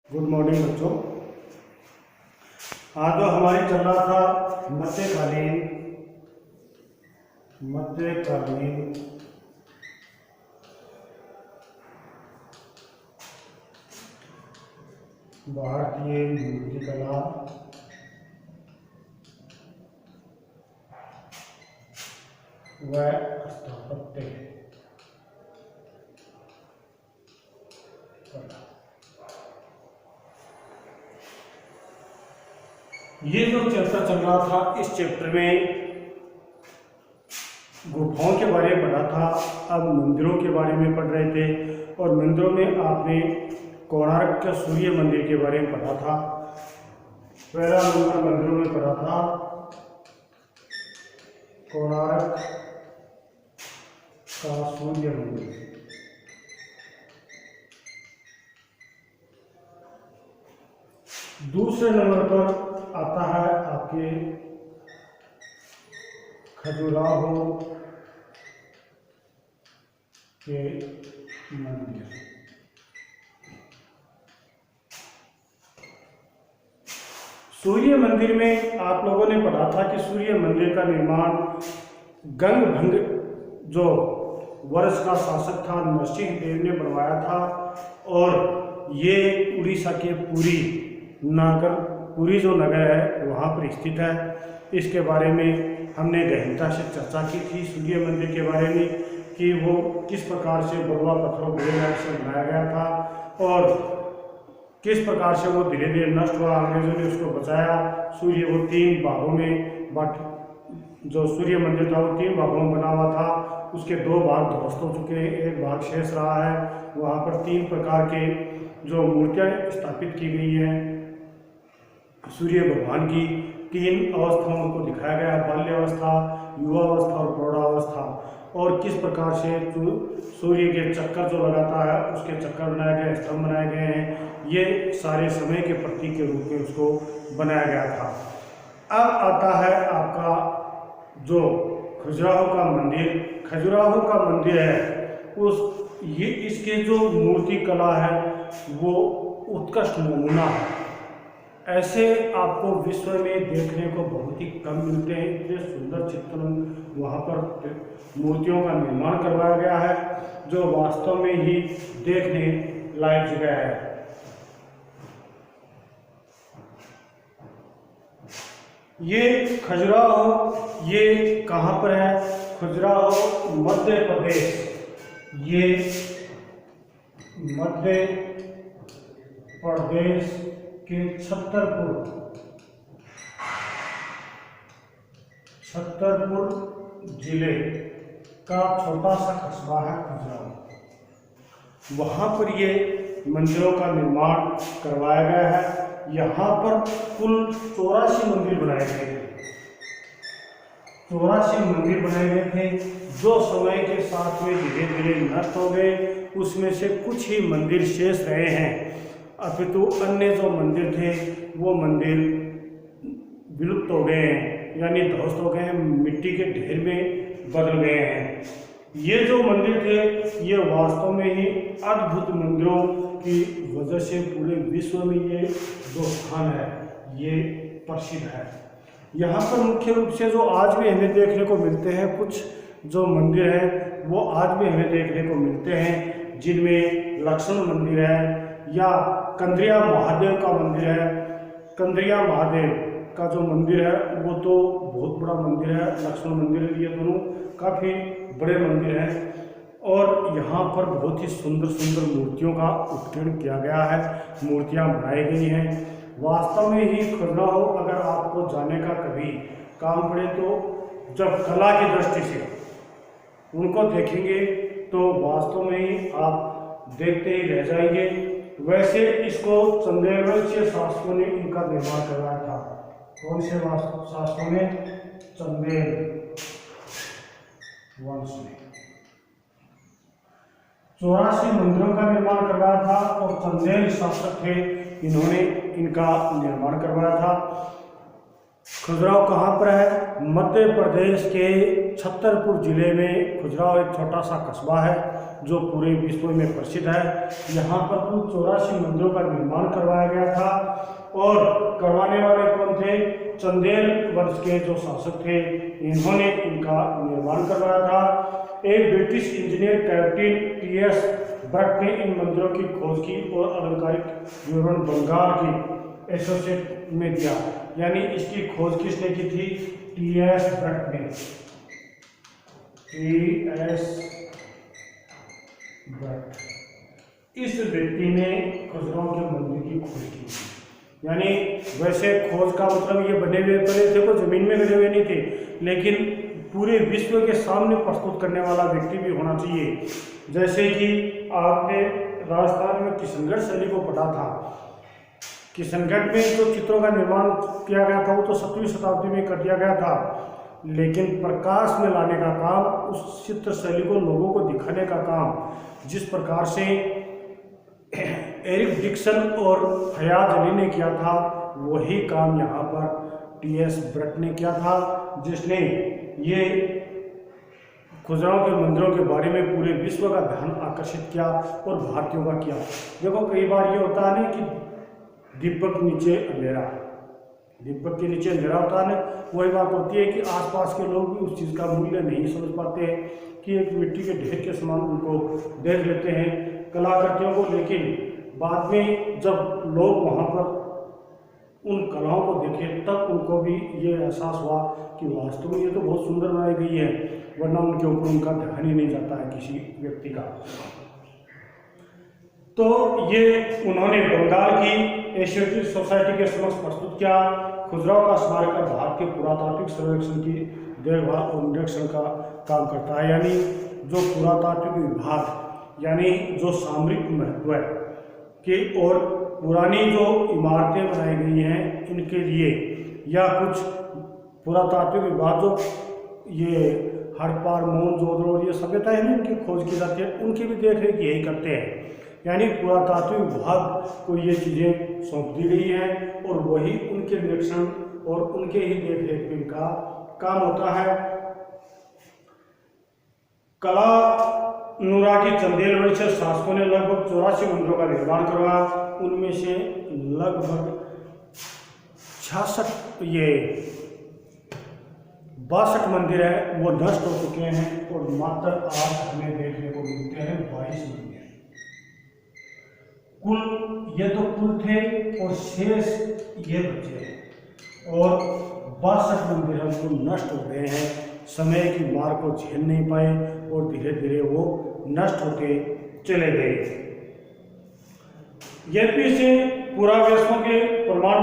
Good morning बच्चों। आज जो हमारी चल रहा था मध्यकालीन भारतीय मूर्तिकला व स्थापत्य कला। ये जो चैप्टर चल रहा था, इस चैप्टर में गुफाओं के बारे में पढ़ा था। अब मंदिरों के बारे में पढ़ रहे थे और मंदिरों में आपने कोणार्क के सूर्य मंदिर के बारे में पढ़ा था। पहला नंबर मंदिरों में पढ़ा था कोणार्क का सूर्य मंदिर। दूसरे नंबर पर आता है आपके खजुराहो के मंदिर। सूर्य मंदिर में आप लोगों ने पढ़ा था कि सूर्य मंदिर का निर्माण गंगभंग जो वर्ष का शासक था नरसिंह देव ने बनवाया था और ये उड़ीसा के पुरी जो नगर है वहाँ पर स्थित है। इसके बारे में हमने गहनता से चर्चा की थी सूर्य मंदिर के बारे में कि वो किस प्रकार से बलुआ पत्थरों से बनाया गया था और किस प्रकार से वो धीरे धीरे नष्ट हुआ। अंग्रेजों ने उसको बचाया। वो 3 भागों में जो सूर्य मंदिर था वो 3 भागों में बना हुआ था। उसके 2 भाग ध्वस्त हो चुके हैं, 1 भाग शेष रहा है। वहाँ पर 3 प्रकार के जो मूर्तियाँ स्थापित की गई हैं सूर्य भगवान की। 3 अवस्थाओं को दिखाया गया है, बाल्यावस्था, युवावस्था और प्रौढ़ावस्था। और किस प्रकार से सूर्य के चक्कर जो लगाता है उसके चक्कर बनाए गए, स्तंभ बनाए गए हैं। ये सारे समय के प्रतीक के रूप में उसको बनाया गया था। अब आता है आपका जो खजुराहो का मंदिर है। इसके जो मूर्ति कला है वो उत्कृष्ट नमूना है। ऐसे आपको विश्व में देखने को बहुत ही कम मिलते हैं। इतने सुंदर चित्रण वहाँ पर मूर्तियों का निर्माण करवाया गया है जो वास्तव में ही देखने लायक जगह है। ये खजुराहो ये कहाँ पर है? खजुराहो मध्य प्रदेश। ये मध्य प्रदेश के छतरपुर जिले का छोटा सा कस्बा है खजुराहो। वहाँ पर ये मंदिरों का निर्माण करवाया गया है। यहाँ पर कुल 84 मंदिर बनाए गए थे। 84 मंदिर बनाए गए थे जो समय के साथ में धीरे धीरे नष्ट हो गए। उसमें से कुछ ही मंदिर शेष रहे हैं, अपितु अन्य जो मंदिर थे वो मंदिर विलुप्त हो गए हैं, यानी ध्वस्त हो गए हैं, मिट्टी के ढेर में बदल गए हैं। ये जो मंदिर थे ये वास्तव में ही अद्भुत मंदिरों की वजह से पूरे विश्व में ये जो स्थान है ये प्रसिद्ध है। यहाँ पर मुख्य रूप से जो आज भी हमें देखने को मिलते हैं, कुछ जो मंदिर हैं वो आज भी हमें देखने को मिलते हैं, जिनमें लक्ष्मण मंदिर है या कंद्रिया महादेव का मंदिर है। कंद्रिया महादेव का जो मंदिर है वो तो बहुत बड़ा मंदिर है। लक्ष्मण मंदिर ये दोनों काफ़ी बड़े मंदिर हैं और यहाँ पर बहुत ही सुंदर सुंदर मूर्तियों का उत्कीर्ण किया गया है, मूर्तियाँ बनाई गई हैं। वास्तव में ही खजुराहो अगर आपको जाने का कभी काम पड़े तो जब कला की दृष्टि से उनको देखेंगे तो वास्तव में ही आप देखते ही रह जाएंगे। वैसे इसको चंदेल वंशीय शासकों ने इनका निर्माण करवाया था। कौन से शासकों ने? चंदेल वंश ने 84 मंदिरों का निर्माण करवाया था और चंदेल शासक थे, इन्होंने इनका निर्माण करवाया था। खजुराहो कहाँ पर है? मध्य प्रदेश के छतरपुर जिले में खजुराहो एक छोटा सा कस्बा है जो पूरे विश्व में प्रसिद्ध है। यहाँ पर कुल 84 मंदिरों का निर्माण करवाया गया था और करवाने वाले कौन थे? चंदेल वंश के जो शासक थे, इन्होंने इनका निर्माण करवाया था। एक British engineer captain T.S.. Brought ने इन मंदिरों की खोज की और आलंकारिक विवरण बंगाल की एसोसिएट में दिया। यानी इसकी खोज किसने की थी? टी.एस. ब्रट ने। टी.एस. ब्रट इस व्यक्ति ने खजुराहो के मंदिर की खोज की। यानी वैसे खोज का मतलब ये बने हुए पहले थे, तो जमीन में गड़े हुए नहीं थे, लेकिन पूरे विश्व के सामने प्रस्तुत करने वाला व्यक्ति भी होना चाहिए। जैसे कि आपने राजस्थान में किशनगढ़ शैली को पढ़ा था। किशनगढ़ में जो चित्रों का निर्माण किया गया था वो तो 7वीं शताब्दी में कर दिया गया था, लेकिन प्रकाश में लाने का काम, उस चित्र शैली को लोगों को दिखाने का काम जिस प्रकार से एरिक डिक्सन और फयाज अली ने किया था, वही काम यहाँ पर टी.एस. ब्रट ने किया था, जिसने ये खजुराहो के मंदिरों के बारे में पूरे विश्व का ध्यान आकर्षित किया और भारतीयों का किया। देखो कई बार ये होता है ना कि दीपक नीचे अंधेरा, दीपक के नीचे अंधेरा होता है ना, वही बात होती है कि आसपास के लोग भी उस चीज़ का मूल्य नहीं समझ पाते हैं कि एक मिट्टी के ढेर के समान उनको देख लेते हैं कलाकृतियों को, लेकिन बाद में जब लोग वहाँ पर उन कलाओं को देखे तब उनको भी ये एहसास हुआ कि वास्तव में ये तो बहुत सुंदर बनाई गई है, वरना उनके ऊपर उनका ध्यान ही नहीं जाता है किसी व्यक्ति का। तो ये उन्होंने बंगाल की एशियाटिक सोसाइटी के समक्ष प्रस्तुत किया। खजुराहो का स्मारक भारतीय पुरातात्विक सर्वेक्षण की देखभाल और निरीक्षण का काम करता है। यानी जो पुरातात्विक विभाग, यानी जो सामरिक महत्व है कि और पुरानी जो इमारतें बनाई गई हैं इनके लिए, या कुछ पुरातात्विक विभाग जो ये हड़प्पा, मोहनजोदड़ो ये सभ्यता है ना, इनकी खोज की जाती है, उनकी भी देख रेख यही करते हैं। यानी पुरातात्विक विभाग को ये चीज़ें सौंप दी गई हैं और वही उनके निरीक्षण और उनके ही देख रेख में इनका काम होता है। कला अनुरागी चंदेल वंश शासकों ने लगभग 84 मंदिरों का निर्माण करवाया। उनमें से लगभग 62 मंदिर है वो नष्ट हो चुके हैं और मात्र आज हमें देखने को मिलते हैं 22 मंदिर। कुल ये तो कुल थे और शेष ये बचे हैं और 62 मंदिर हमको नष्ट हो गए हैं, समय की मार को झेल नहीं पाए और धीरे धीरे वो नष्ट होते चले गए। यूपी से पुरावस्तुओं के प्रमाण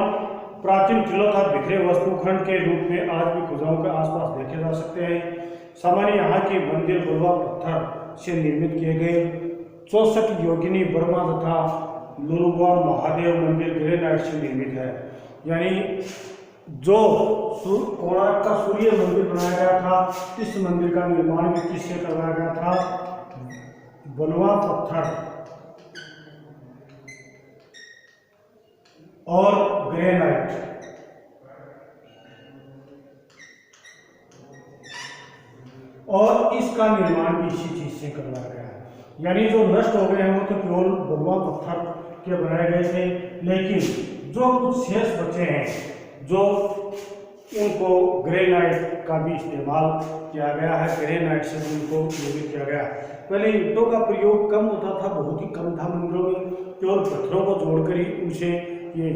प्राचीन किलों तथा बिखरे वस्तुखंड के रूप में आज भी खजुराहो के आसपास देखे जा सकते हैं। सामान्य यहाँ के मंदिर बलुआ पत्थर से निर्मित किए गए। 64 योगिनी वर्मा तथा लुलुवा महादेव मंदिर ग्रेनाइट से निर्मित है। यानी जो कोणार्क का सूर्य मंदिर बनाया गया था, इस मंदिर का निर्माण भी किससे करवाया गया था? बलुआ पत्थर और ग्रेनाइट। और इसका निर्माण भी इसी चीज से करवाया गया है। यानी जो नष्ट हो गए हैं वो तो केवल बलुआ पत्थर के बनाए गए थे, लेकिन जो कुछ शेष बचे हैं जो उनको ग्रेनाइट का भी इस्तेमाल किया गया है, ग्रेनाइट से उनको निर्मित किया गया। पहले ईंटों का प्रयोग कम होता था, बहुत ही कम था मंदिरों में, केवल पत्थरों को जोड़कर ही उनसे ये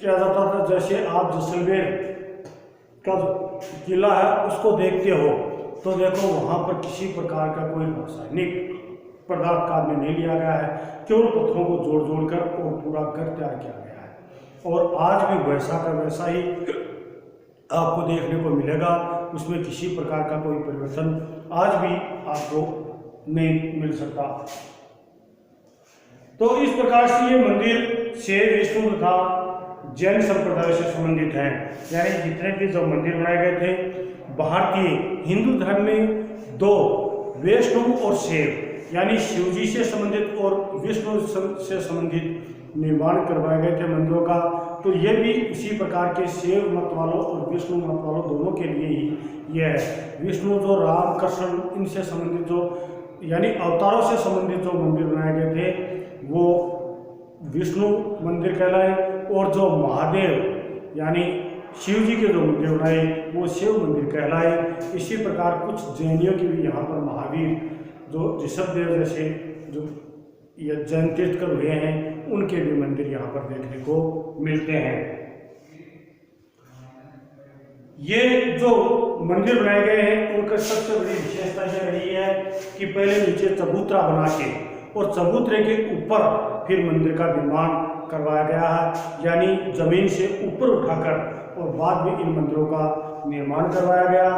किया जाता था। जैसे आप जैसलमेर का किला है उसको देखते हो तो देखो वहाँ पर किसी प्रकार का कोई रासायनिक पदार्थ काम में नहीं लिया गया है, केवल पत्थरों को जोड़ जोड़कर और पूरा घर तैयार किया गया है। और आज भी वैसा का वैसा ही आपको देखने को मिलेगा, उसमें किसी प्रकार का कोई परिवर्तन आज भी आपको नहीं मिल सकता। तो इस प्रकार से ये मंदिर शैव विष्णु तथा जैन संप्रदाय से संबंधित हैं। यानी जितने भी जो मंदिर बनाए गए थे, भारतीय हिंदू धर्म में 2 वैष्णव और शैव, यानी शिव जी से संबंधित और विष्णु से संबंधित निर्माण करवाए गए थे मंदिरों का। तो ये भी इसी प्रकार के शैव मत वालों और विष्णु मत वालों दोनों के लिए ही यह है। विष्णु जो राम कृष्ण इनसे संबंधित जो यानी अवतारों से संबंधित जो मंदिर बनाए गए थे वो विष्णु मंदिर कहलाए, और जो महादेव यानी शिव जी के जो मंदिर बनाए वो शिव मंदिर कहलाए। इसी प्रकार कुछ जैनियों की भी यहाँ पर महावीर जो ऋषभदेव जैसे जो ये जैन तीर्थकर हुए हैं उनके भी मंदिर यहाँ पर देखने को मिलते हैं। ये जो मंदिर बनाए गए हैं उनका सबसे बड़ी विशेषता यह रही है कि पहले नीचे चबूतरा बना के और चबूतरे के ऊपर फिर मंदिर का निर्माण करवाया गया है, यानी जमीन से ऊपर उठाकर और बाद में इन मंदिरों का निर्माण करवाया गया।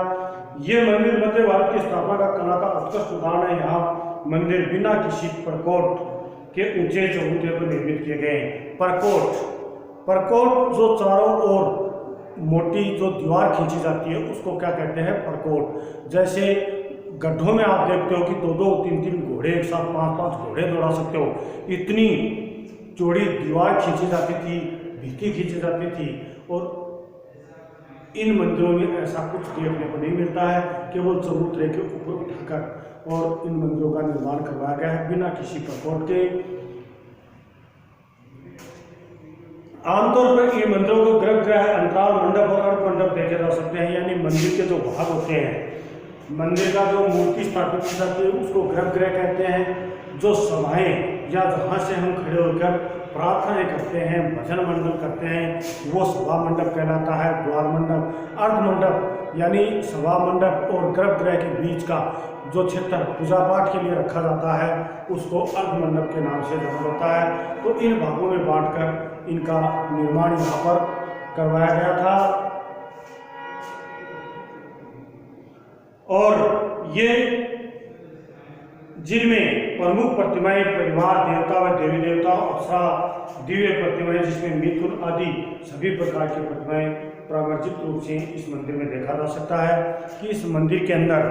ये मंदिर मध्य भारत की स्थापना का कला का उत्कृष्ट उदाहरण है। यहाँ मंदिर बिना किसी प्रकोट के ऊंचे चबूतरे पर निर्मित किए गए हैं। प्रकोट जो चारों ओर मोटी जो दीवार खींची जाती है उसको क्या कहते हैं? प्रकोट। जैसे गड्ढों में आप देखते हो कि दो दो तीन तीन घोड़े एक साथ पांच पांच घोड़े दौड़ा सकते हो, इतनी चौड़ी दीवार खींची जाती थी, भित्ति खींची जाती थी। और इन मंदिरों में ऐसा कुछ देखने को नहीं मिलता है, केवल चबूतरे के ऊपर उठाकर और इन मंदिरों का निर्माण करवाया गया है बिना किसी प्रकोट के। आमतौर पर इन मंदिरों को गर्भगृह, अंतराल मंडप और अर्ध मंडप देखे जा सकते हैं, यानी मंदिर के जो भाग होते हैं, मंदिर का जो मूर्ति स्थापित की जाती है उसको गर्भगृह कहते हैं। जो सभाएं या जहाँ से हम खड़े होकर प्रार्थनाएं करते हैं, भजन मंडल करते हैं, वो सभा मंडप कहलाता है। द्वार मंडप, अर्ध मंडप यानी सभा मंडप और गर्भगृह के बीच का जो क्षेत्र पूजा पाठ के लिए रखा जाता है उसको अर्ध मंडप के नाम से जाना जाता है। तो इन भागों में बांटकर इनका निर्माण यहाँ पर करवाया गया था। और ये जिनमें प्रमुख प्रतिमाएं परिवार, देवता व देवी देवता, अप्सरा, दिव्य प्रतिमाएं जिसमें मिथुन आदि सभी प्रकार की प्रतिमाएं प्रावर्जित रूप से इस मंदिर में देखा जा सकता है कि इस मंदिर के अंदर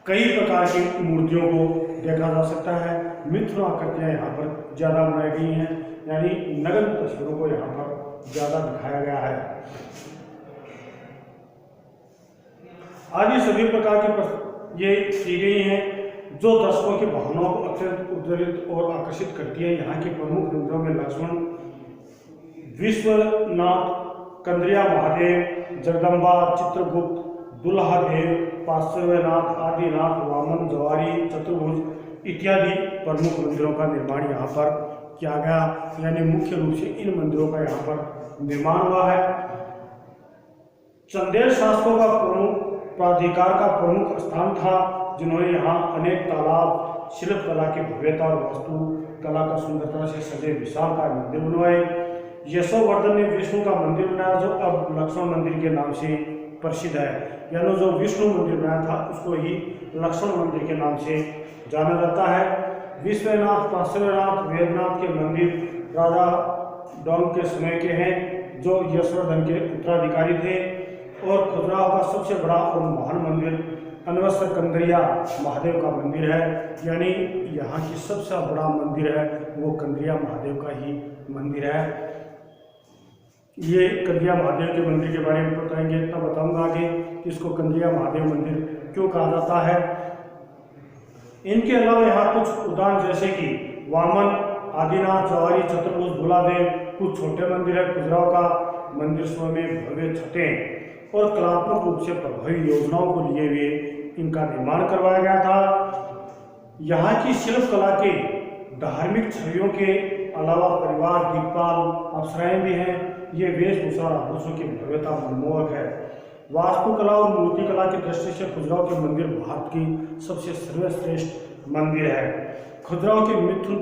कई प्रकार की मूर्तियों को देखा जा सकता है। मिथुन आकृतियां यहाँ पर ज़्यादा बनाई गई हैं, यानी नग्न तस्वीरों को यहाँ पर ज़्यादा दिखाया गया है। आदि सभी प्रकार की ये की गई हैं जो दर्शकों की भावनाओं को अत्यंत उद्वेलित और आकर्षित करती है। यहाँ के प्रमुख मंदिरों में लक्ष्मण, विश्वनाथ, कंद्रिया महादेव, जगदम्बा, चित्रगुप्त, दुल्हा देव, पार्श्वनाथ, आदिनाथ, वामन, जवारी, चतुर्भुज इत्यादि प्रमुख मंदिरों का निर्माण यहाँ पर किया गया, यानी मुख्य रूप से इन मंदिरों का यहाँ पर निर्माण हुआ है। चंदेल शासकों का प्रमुख प्राधिकार का प्रमुख स्थान था, जिन्होंने यहाँ अनेक तालाब, शिल्प कला की भव्यता और वास्तु कला का सुंदरता से सजे विशालकाय मंदिर बनवाए। यशोवर्धन ने विष्णु का मंदिर बनाया जो अब लक्ष्मण मंदिर के नाम से प्रसिद्ध है, यानी जो विष्णु मंदिर बनाया था उसको ही लक्ष्मण मंदिर के नाम से जाना जाता है। विश्वनाथ, पार्श्वनाथ, वेदनाथ के मंदिर राजा डोंग के समय के हैं जो यशोवर्धन के उत्तराधिकारी थे। और खजुराहो का सबसे बड़ा और महान मंदिर अनवस्त्र कंद्रिया महादेव का मंदिर है, यानी यहाँ की सबसे बड़ा मंदिर है वो कंद्रिया महादेव का ही मंदिर है। ये कंद्रिया महादेव के मंदिर के बारे में बताएंगे, तब बताऊंगा आगे कि इसको कंद्रिया महादेव मंदिर क्यों कहा जाता है। इनके अलावा यहाँ कुछ उदाहरण जैसे कि वामन, आदिनाथ, जवारी, चतुर्भुज, दुलादेव कुछ छोटे मंदिर है। खजुराहो का मंदिर स्वयं में भव्य छतें और कलात्मक रूप से प्रभावी योजनाओं को लिए हुए इनका निर्माण करवाया गया था। यहाँ की शिल्प कला के धार्मिक छवियों के अलावा परिवार, दिक्पाल, अप्सराएं भी हैं। ये वेशभूषा और आभूषणों की भव्यता मनमोहक है। वास्तुकला और मूर्तिकला की दृष्टि से खजुराहो के मंदिर भारत की सबसे सर्वश्रेष्ठ मंदिर है। खजुराहो की मिथुन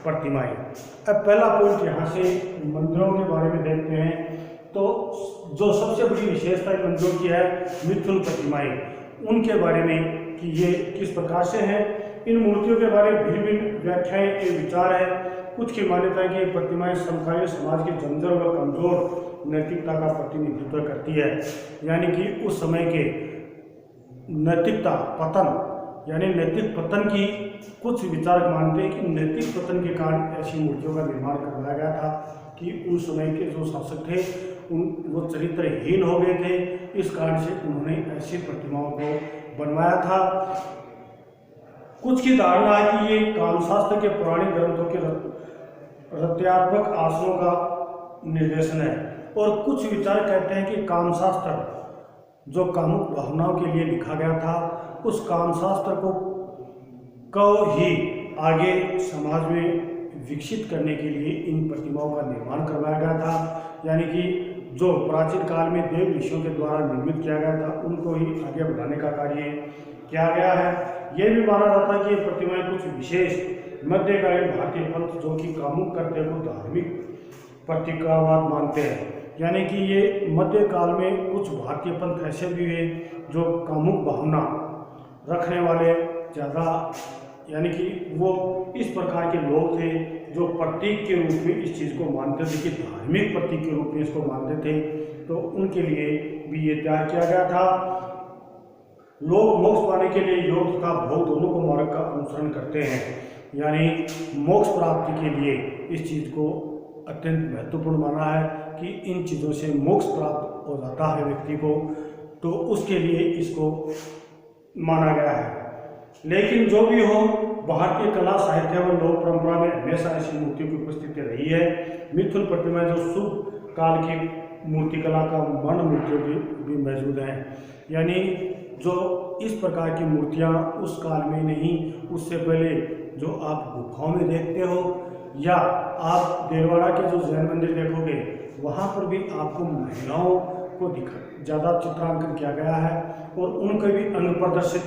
प्रतिमाएं। अब पहला पॉइंट यहाँ से मंदिरों के बारे में देखते हैं। तो जो सबसे बड़ी विशेषता इन मंदिरों की है मिथुन प्रतिमाएं, उनके बारे में कि ये किस प्रकार से हैं। इन मूर्तियों के बारे में भिन्न भिन्न व्याख्याएं के विचार है। कुछ की मान्यता है कि ये प्रतिमाएं समकालीन समाज की जर्जर व कमजोर नैतिकता का प्रतिनिधित्व करती है, यानी कि उस समय के नैतिकता पतन, यानी नैतिक पतन की कुछ विचारक मानते हैं कि नैतिक पतन के कारण ऐसी मूर्तियों का निर्माण करवाया गया था कि उन समय के जो शासक थे वो चरित्रहीन हो गए थे। इस कारण से उन्होंने ऐसी प्रतिमाओं को बनवाया था। कुछ की धारणा है कि ये कामशास्त्र के पौराणिक ग्रंथों के रत्यात्मक आसनों का निर्देशन है, और कुछ विचार कहते हैं कि कामशास्त्र जो कामुक भावनाओं के लिए लिखा गया था, उस कामशास्त्र को ही आगे समाज में विकसित करने के लिए इन प्रतिमाओं का निर्माण करवाया गया था। यानी कि जो प्राचीन काल में देव ऋषियों के द्वारा निर्मित किया गया था, उनको ही आगे बढ़ाने का कार्य किया गया है। यह भी माना जाता है कि ये प्रतिमाएं कुछ विशेष मध्यकालीन भारतीय पंथ जो कि कामुक करते को धार्मिक प्रतीकवाद मानते हैं, यानी कि ये मध्यकाल में कुछ भारतीय पंथ ऐसे भी हुए जो कामुक भावना रखने वाले ज़्यादा, यानी कि वो इस प्रकार के लोग थे जो प्रतीक के रूप में इस चीज़ को मानते थे, कि धार्मिक प्रतीक के रूप में इसको मानते थे, तो उनके लिए भी ये तैयार किया गया था। लोग मोक्ष पाने के लिए योग तथा भोग दोनों को मार्ग का अनुसरण करते हैं, यानी मोक्ष प्राप्ति के लिए इस चीज़ को अत्यंत महत्वपूर्ण माना है कि इन चीज़ों से मोक्ष प्राप्त हो जाता है व्यक्ति को, तो उसके लिए इसको माना गया है। लेकिन जो भी हो, भारतीय कला साहित्य व लोक परंपरा में हमेशा ऐसी मूर्तियों की उपस्थिति रही है। मिथुन प्रतिमा जो शुभ काल की मूर्ति कला का वर्ण मूर्तियों की भी मौजूद हैं, यानी जो इस प्रकार की मूर्तियां उस काल में नहीं, उससे पहले जो आप गुफाओं में देखते हो या आप देलवाड़ा के जो जैन मंदिर देखोगे, वहाँ पर भी आपको महिलाओं को ज़्यादा चित्रांकन किया गया है, और उनके भी अंग प्रदर्शित,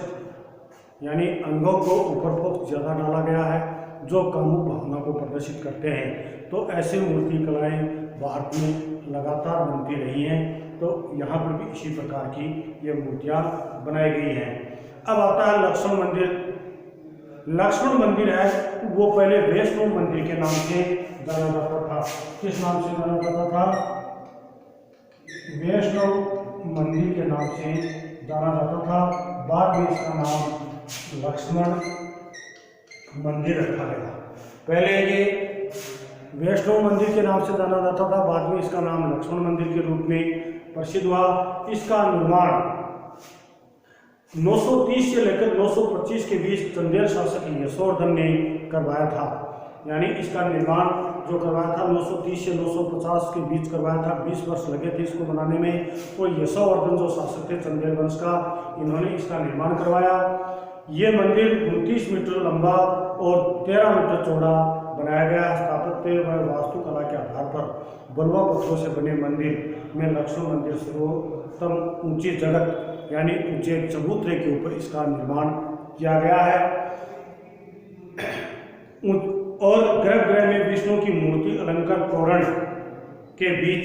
यानी अंगों को ऊपर बहुत ज़्यादा डाला गया है जो कामुक भावना को प्रदर्शित करते हैं। तो ऐसे मूर्ति कलाएं भारत में लगातार बनती रही हैं, तो यहाँ पर भी इसी प्रकार की ये मूर्तियाँ बनाई गई हैं। अब आता है लक्ष्मण मंदिर। लक्ष्मण मंदिर है वो पहले वैष्णो मंदिर के नाम से जाना जाता था। किस नाम से जाना जाता था? वैष्णो मंदिर के नाम से जाना जाता था। बाद में इसका नाम लक्ष्मण मंदिर रखा गया। पहले ये वैष्णो मंदिर के नाम से जाना जाता था, बाद में इसका नाम लक्ष्मण मंदिर के रूप में प्रसिद्ध हुआ। इसका निर्माण 930 से लेकर 925 के बीच चंदेल शासक यशोवर्धन ने करवाया था। यानी इसका निर्माण जो करवाया था 930 से 950 के बीच करवाया था। 20 वर्ष लगे थे इसको बनाने में। वो यशोवर्धन जो शासक थे चंदेल वंश का, इन्होंने इसका निर्माण करवाया। ये मंदिर 29 मीटर लंबा और 13 मीटर चौड़ा बनाया गया। स्थापत्य व वास्तुकला के आधार पर बलुआ पत्थरों से बने मंदिर में लक्ष्मण मंदिर सर्वोत्तम ऊंची जगत यानी ऊंचे चबूतरे के ऊपर इसका निर्माण किया गया है। और गर्भगृह में विष्णु की मूर्ति अलंकार तोरण के बीच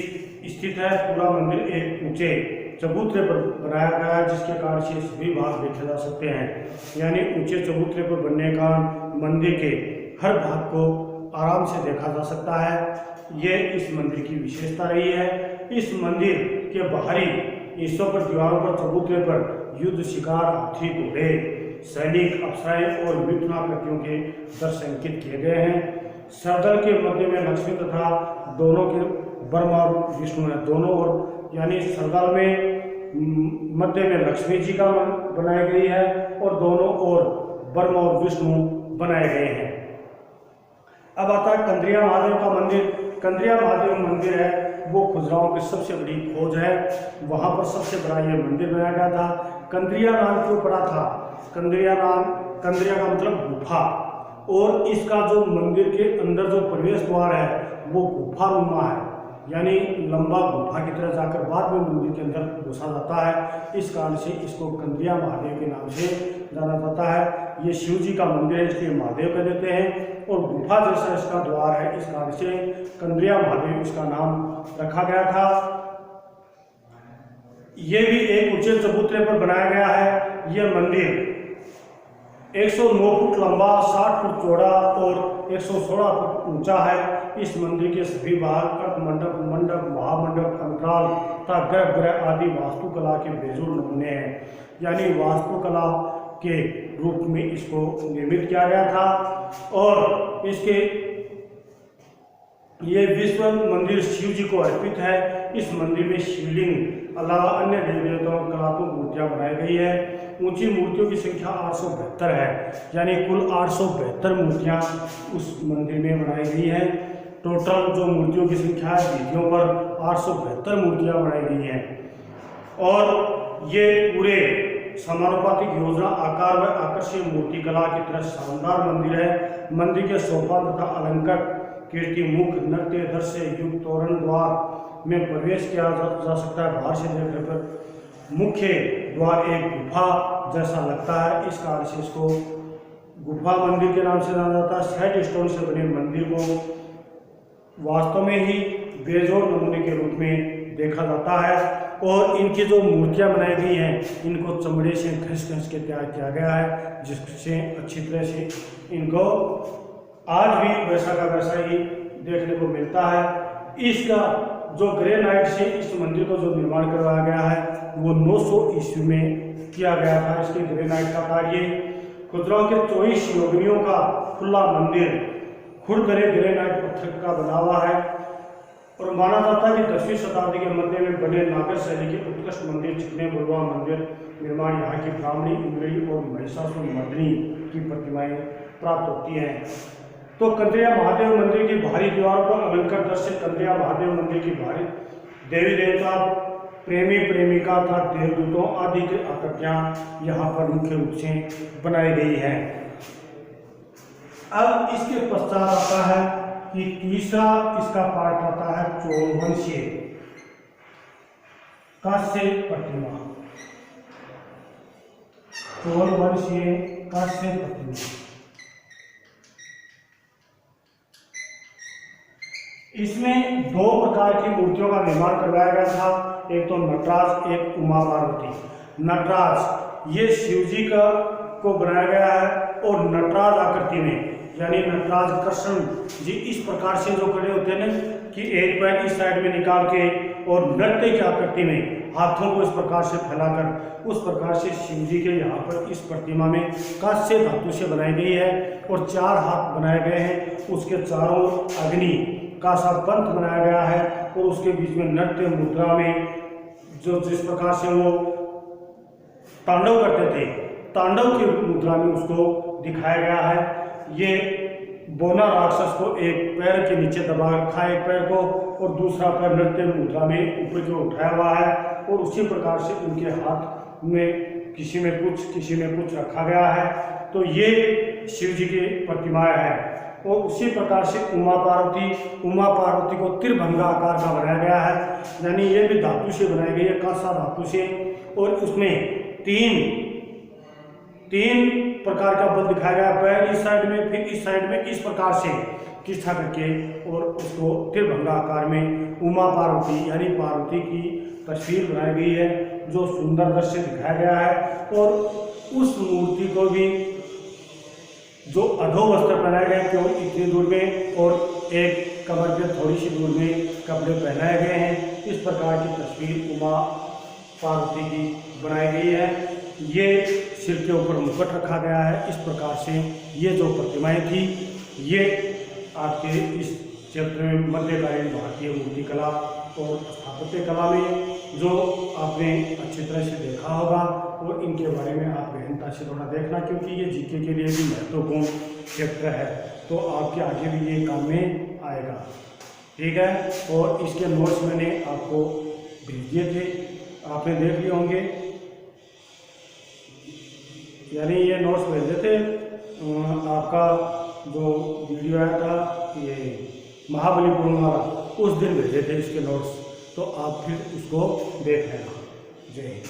स्थित है। पूरा मंदिर एक ऊंचे चबूतरे पर बनाया गया है, जिसके कारण से सभी भाग देखे जा सकते हैं। यानी ऊंचे चबूतरे पर बनने का मंदिर के हर भाग को आराम से देखा जा सकता है। ये इस मंदिर की विशेषता रही है। इस मंदिर के बाहरी हिस्सों पर दीवारों पर चबूतरे पर युद्ध, शिकार, हाथी, घोड़े, सैनिक, अप्सराएं और मिथुनाकृतियों के दृश्य अंकित किए गए हैं। सरदल के मध्य में लक्ष्मी तथा दोनों के ब्रह्मा और विष्णु है। दोनों ओर यानी सरदल में मध्य में लक्ष्मी जी का बनाई गई है और दोनों ओर ब्रह्मा और विष्णु बनाए गए हैं। अब आता है कंद्रिया महादेव का मंदिर। कंद्रिया महादेव मंदिर है वो खुजराहों की सबसे बड़ी खोज है। वहाँ पर सबसे बड़ा ये मंदिर बनाया गया था। कंद्रिया नाम क्यों पड़ा था? कंद्रिया का मतलब गुफा, और इसका जो मंदिर के अंदर जो प्रवेश द्वार है वो गुफा नुमा है, यानी लंबा गुफा की तरह जाकर बाद में मंदिर के अंदर घुसा जाता है। इस कारण से इसको कंद्रिया महादेव के नाम से जाना जाता है। ये शिव जी का मंदिर है, इसलिए महादेव कह देते हैं, और गुफा जैसा इसका द्वार है, इस कारण से कंद्रिया महादेव इसका नाम रखा गया था। ये भी एक ऊंचे चबूतरे पर बनाया गया है। यह मंदिर 109 फुट लंबा, 60 फुट चौड़ा और 116 फुट ऊंचा है। इस मंदिर के सभी भाग अर्धमंडप, मंडप, महामंडप, अंतराल तथा गर्भगृह आदि वास्तुकला के बेजोड़ नमूने हैं। यानी वास्तुकला के रूप में इसको निर्मित किया गया था। और इसके ये विश्व मंदिर शिव जी को अर्पित है। इस मंदिर में शिवलिंग अलावा अन्य देवी देवताओं की कलात्मक मूर्तियाँ बनाई गई है। ऊंची मूर्तियों की संख्या 872 है, यानी कुल 872 मूर्तियाँ उस मंदिर में बनाई गई हैं। टोटल जो मूर्तियों की संख्या है वीथियों पर 872 मूर्तियाँ बनाई गई हैं। और ये पूरे समानुपातिक योजना आकार व आकर्षक मूर्ति कला की तरह शानदार मंदिर है। मंदिर के सोपान तथा अलंकृत कीर्ति मुख नृत्य दृश्य युक्त तोरण द्वार में प्रवेश किया जा सकता है। बाहर से देखने पर मुख्य द्वार एक गुफा जैसा लगता है। इस कारण से इसको गुफा मंदिर के नाम से जाना जाता है। साइड स्टोन से बने मंदिर को वास्तव में ही बेजोड़ नमूने के रूप में देखा जाता है। और इनकी जो मूर्तियां बनाई गई हैं इनको चमड़े से घस घस के तैयार किया गया है, जिससे अच्छी तरह से इनको आज भी वैसा का वैसा ही देखने को मिलता है। इसका जो ग्रेनाइट से इस मंदिर को जो निर्माण करवाया गया है वो 900 ईस्वी में किया गया था। इसके ग्रेनाइट का कार्य खुदराओं के 24 योगिनियों का खुला मंदिर खुरदरे ग्रेनाइट पत्थर का बना हुआ है। और माना जाता है कि 10वीं शताब्दी के मध्य में बने नागर शैली के उत्कृष्ट मंदिर चिकने बुलवा मंदिर निर्माण यहाँ की ब्राह्मणी इंद्री और महिषासुर मर्दिनी की प्रतिमाएं प्राप्त होती हैं। तो कंद्रिया महादेव मंदिर की बाहरी दीवार पर अलंकृत दृश्य कंद्रिया महादेव मंदिर की बाहरी देवी देवता प्रेमी प्रेमिका तथा देवदूतों आदि की आकृतियां यहाँ पर मुख्य रूप से बनाई गई हैं। अब इसके पश्चात आता है कि तीसरा इसका पार्ट आता है चोलवंशीय कांस्य प्रतिमा। चोलवंशीय कांस्य प्रतिमा इसमें 2 प्रकार की मूर्तियों का निर्माण करवाया गया था, एक तो नटराज, एक उमा पार्वती। नटराज ये शिव जी का को बनाया गया है और नटराज आकृति में, यानी नटराज कृष्ण जी इस प्रकार से जो खड़े होते हैं कि एक पैर इस साइड में निकाल के और नृत्य की आकृति में हाथों को इस प्रकार से फैलाकर उस प्रकार से शिव जी के यहाँ पर इस प्रतिमा में कांस्य धातु से बनाई गई है और 4 हाथ बनाए गए हैं। उसके चारों अग्नि का सा पंथ बनाया गया है और उसके बीच में नृत्य मुद्रा में जो जिस प्रकार से वो तांडव करते थे, तांडव की मुद्रा में उसको दिखाया गया है। ये बोना राक्षस को एक पैर के नीचे दबा रखा है, एक पैर को, और दूसरा पैर नृत्य मुद्रा में ऊपर की ओर उठाया हुआ है और उसी प्रकार से उनके हाथ में किसी में कुछ रखा गया है। तो ये शिव जी की प्रतिमाएं हैं। और उसी प्रकार से उमा पार्वती को त्रिभंगा आकार का बनाया गया है, यानी ये भी धातु से बनाई गई है, कांसा धातु से। और उसमें तीन प्रकार का बल दिखाया गया, पैर इस साइड में, फिर इस साइड में, इस प्रकार से किस्सा करके और उसको त्रिभंगा आकार में उमा पार्वती यानी पार्वती की तस्वीर बनाई गई है, जो सुंदर दृश्य दिखाया गया है। और उस मूर्ति को भी जो अधो वस्त्र पहनाए गए केवल इतनी दूर में और एक कमर के थोड़ी सी दूर में कपड़े पहनाए गए हैं। इस प्रकार की तस्वीर उमा पार्वती की बनाई गई है। ये सिर के ऊपर मुकुट रखा गया है। इस प्रकार से ये जो प्रतिमाएं थी ये आपके इस क्षेत्र में मध्यकालीन भारतीय मूर्ति कला और स्थापत्य कला में जो आपने अच्छी तरह से देखा होगा। और इनके बारे में आप गहनता से थोड़ा देखना, क्योंकि ये जीके के लिए भी महत्वपूर्ण क्षेत्र है, तो आपके आगे भी ये काम में आएगा। ठीक है, और इसके नोट्स मैंने आपको भेज दिए थे, आपने देख लिए होंगे, यानी ये नोट्स भेजे थे। आपका जो वीडियो आया था ये महाबलीपुरम वाला, उस दिन भेजे थे इसके नोट्स, तो आप फिर उसको देख लेना। जय हिंद।